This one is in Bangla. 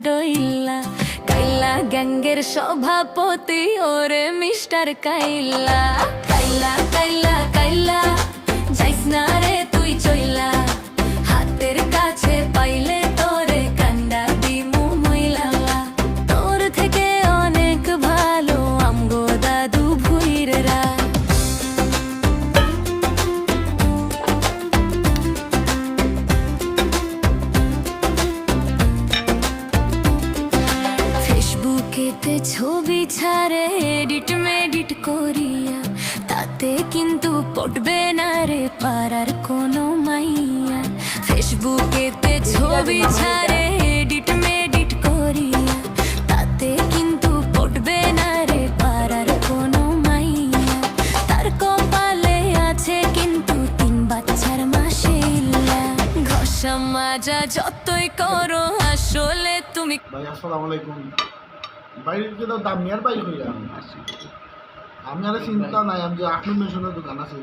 ডইলা কাইলা গ্যাঙ্গের সভাপতি ওরে মিস্টার কাইলা কাইলা কাইলা কাইলা যাইস না রে তুই চইলা হাতের কাছে পাইলে তোরে কান্ডা দিমু মইলা তোর থেকে অনেক ভালো আমগো দাদু ভুইরেরা ফেসবুকেতে ছবি ছাড়ে এডিট মেডিট করিয়া তাতে কিন্তু পটবে না রে পারার কোনো মাইয়া ফেসবুকেতে ছবি ছাড়ে এডিট মেডিট করিয়া তাতে কিন্তু পটবে না রে পারার কোনো মাইয়া তার কপালে আছে কিন্তু 3 বাচ্চার মাসে ইল্লা ঘষা মাজা যতই করো আসলে তুমি ভাই আসসালামু আলাইকুম ভাই যেটা দামিয়ার ভাই হইয়া আমি আর চিন্তা নাই আমি যে আহমেদ মেশনের দোকান আছে